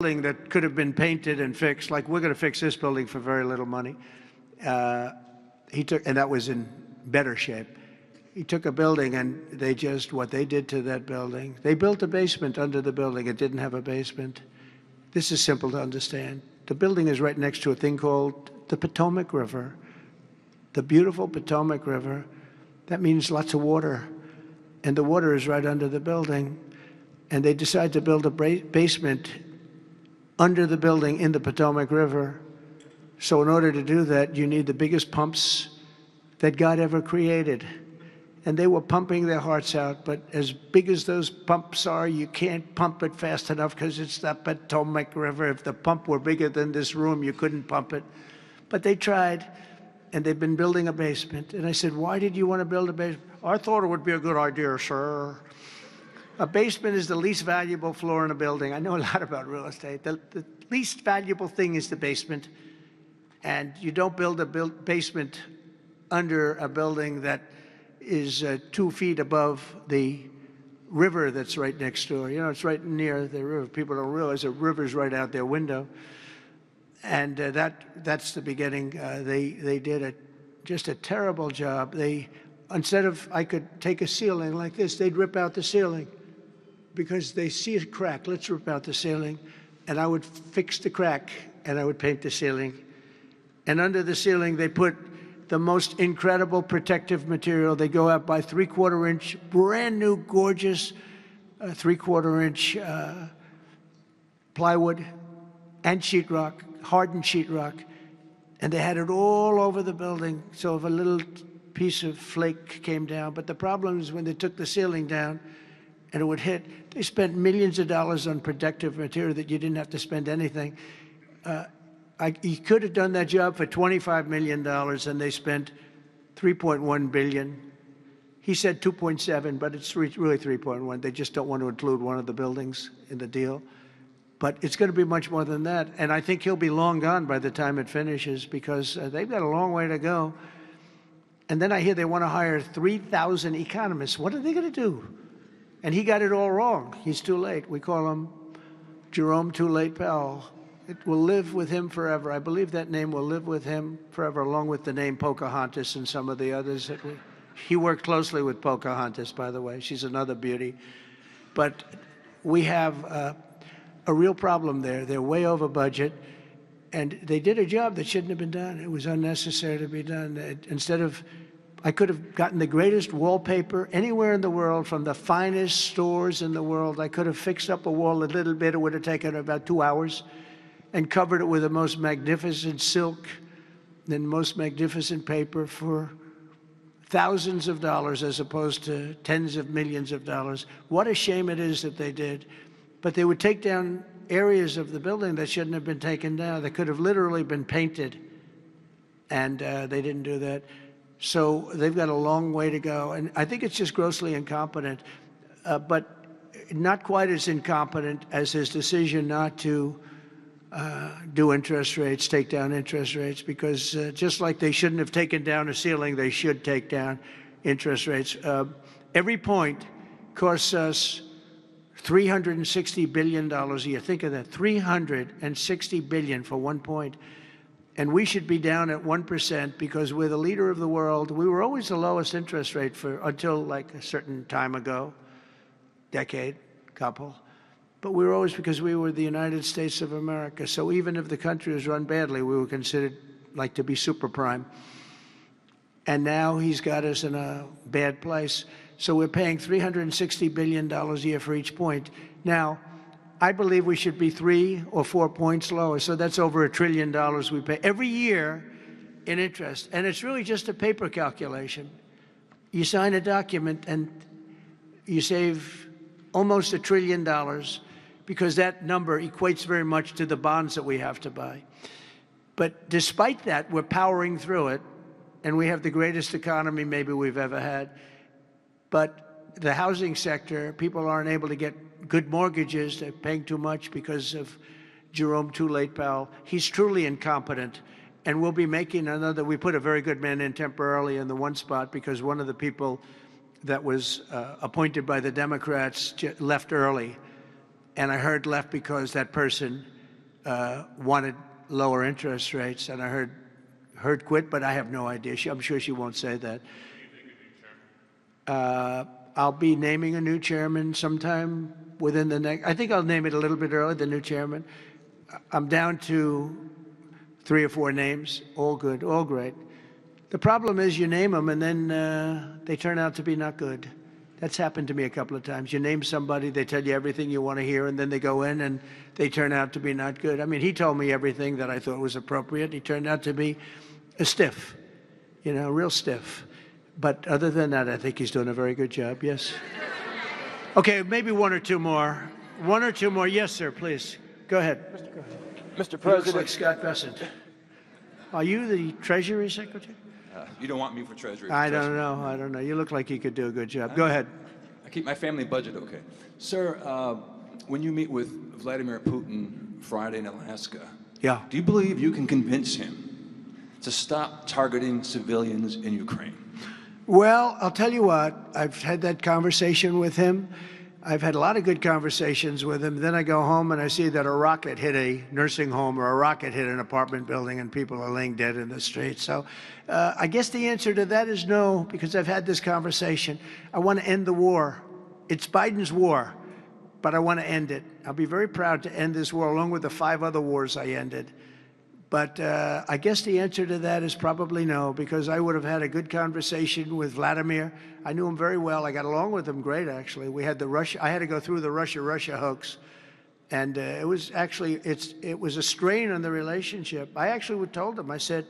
building that could have been painted and fixed, like we're going to fix this building for very little money. And that was in better shape. He took a building and what they did to that building, they built a basement under the building. It didn't have a basement. This is simple to understand. The building is right next to a thing called the Potomac River, the beautiful Potomac River. That means lots of water, and the water is right under the building. And they decided to build a basement under the building in the Potomac River. So in order to do that, you need the biggest pumps that God ever created. And they were pumping their hearts out, but as big as those pumps are, you can't pump it fast enough because it's the Potomac River. If the pump were bigger than this room, you couldn't pump it. But they tried, and they've been building a basement. And I said, why did you want to build a basement? I thought it would be a good idea, sir. A basement is the least valuable floor in a building. I know a lot about real estate. The least valuable thing is the basement. And you don't build a basement under a building that is 2 feet above the river that's right next door. You know, it's right near the river. People don't realize the river's right out their window. And that's the beginning. They did just a terrible job. Instead of, I could take a ceiling like this, they'd rip out the ceiling because they see a crack. Let's rip out the ceiling. And I would fix the crack and I would paint the ceiling. And under the ceiling, they put the most incredible protective material. They go out by 3/4 inch, brand new, gorgeous 3/4 inch plywood and sheetrock, hardened sheetrock. And they had it all over the building. So if a little piece of flake came down, but the problem is when they took the ceiling down and it would hit, they spent millions of dollars on protective material that you didn't have to spend anything. He could have done that job for $25 million, and they spent $3.1 billion. He said 2.7, but it's really 3.1. They just don't want to include one of the buildings in the deal. But it's going to be much more than that. And I think he'll be long gone by the time it finishes because they've got a long way to go. And then I hear they want to hire 3,000 economists. What are they going to do? And he got it all wrong. He's too late. We call him Jerome Too Late Pal. It will live with him forever. I believe that name will live with him forever, along with the name Pocahontas and some of the others. He worked closely with Pocahontas, by the way. She's another beauty. But we have a real problem there. They're way over budget, and they did a job that shouldn't have been done. It was unnecessary to be done. I could have gotten the greatest wallpaper anywhere in the world from the finest stores in the world. I could have fixed up a wall a little bit. It would have taken about 2 hours. And covered it with the most magnificent silk and most magnificent paper for thousands of dollars as opposed to tens of millions of dollars. What a shame it is that they did. But they would take down areas of the building that shouldn't have been taken down. That could have literally been painted, and they didn't do that. So they've got a long way to go. And I think it's just grossly incompetent, but not quite as incompetent as his decision not to do interest rates, take down interest rates, because just like they shouldn't have taken down a ceiling, they should take down interest rates. Every point costs us $360 billion a year. Think of that, $360 billion for 1 point. And we should be down at 1% because we're the leader of the world. We were always the lowest interest rate until like a certain time ago, decade, couple. But we were always, because we were the United States of America. So even if the country was run badly, we were considered like to be super prime. And now he's got us in a bad place. So we're paying $360 billion a year for each point. Now, I believe we should be 3 or 4 points lower. So that's over $1 trillion we pay every year in interest. And it's really just a paper calculation. You sign a document and you save almost $1 trillion. Because that number equates very much to the bonds that we have to buy. But despite that, we're powering through it, and we have the greatest economy maybe we've ever had. But the housing sector, people aren't able to get good mortgages. They're paying too much because of Jerome Too Late Pal. He's truly incompetent, and we'll be making another. We put a very good man in temporarily in the one spot because one of the people that was appointed by the Democrats left early. and I heard left because that person wanted lower interest rates, and I heard quit, but I have no idea. I'm sure she won't say that. I'll be naming a new chairman sometime within the next, I think I'll name it a little bit early, the new chairman. I'm down to 3 or 4 names, all good, all great. The problem is you name them and then they turn out to be not good. That's happened to me a couple of times. You name somebody, they tell you everything you want to hear, and then they go in and they turn out to be not good. I mean, he told me everything that I thought was appropriate. He turned out to be a stiff, you know, real stiff. But other than that, I think he's doing a very good job, yes. Okay, maybe 1 or 2 more. 1 or 2 more. Yes, sir, please. Go ahead. Mr. President. Looks like Scott Bessent. Are you the Treasury Secretary? You don't want me for Treasury. I don't know. You look like you could do a good job. Go ahead. I keep my family budget okay. Sir, when you meet with Vladimir Putin Friday in Alaska, Yeah. do you believe you can convince him to stop targeting civilians in Ukraine? Well, I'll tell you what, I've had that conversation with him. I've had a lot of good conversations with him. Then I go home and I see that a rocket hit a nursing home or a rocket hit an apartment building and people are laying dead in the street. So I guess the answer to that is no, because I've had this conversation. I want to end the war. It's Biden's war, but I want to end it. I'll be very proud to end this war along with the 5 other wars I ended. But I guess the answer to that is probably no, because I would have had a good conversation with Vladimir. I knew him very well. I got along with him great, actually. We had the Russia. I had to go through the Russia hoax, and it was actually it was a strain on the relationship. I actually told him. I said,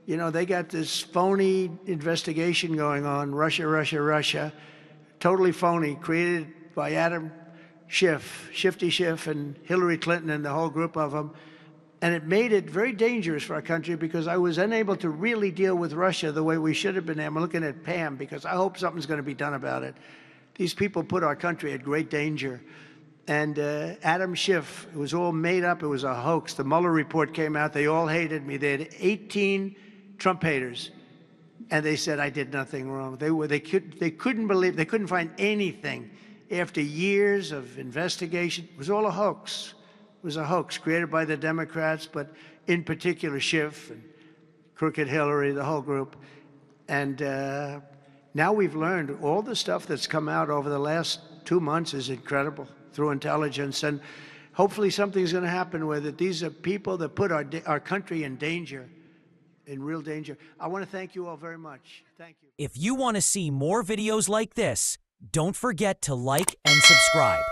you know, they got this phony investigation going on, Russia, totally phony, created by Adam Schiff, Shifty Schiff, and Hillary Clinton and the whole group of them. And it made it very dangerous for our country because I was unable to really deal with Russia the way we should have been. I'm looking at Pam because I hope something's going to be done about it. These people put our country at great danger. And Adam Schiff, it was all made up. It was a hoax. The Mueller report came out. They all hated me. They had 18 Trump haters. And they said I did nothing wrong. They couldn't believe, they couldn't find anything. After years of investigation, it was all a hoax. It was a hoax created by the Democrats, but in particular Schiff and Crooked Hillary, the whole group. And now we've learned all the stuff that's come out over the last 2 months is incredible through intelligence. And hopefully something's going to happen with it. These are people that put our country in danger, in real danger. I want to thank you all very much. Thank you. If you want to see more videos like this, don't forget to like and subscribe.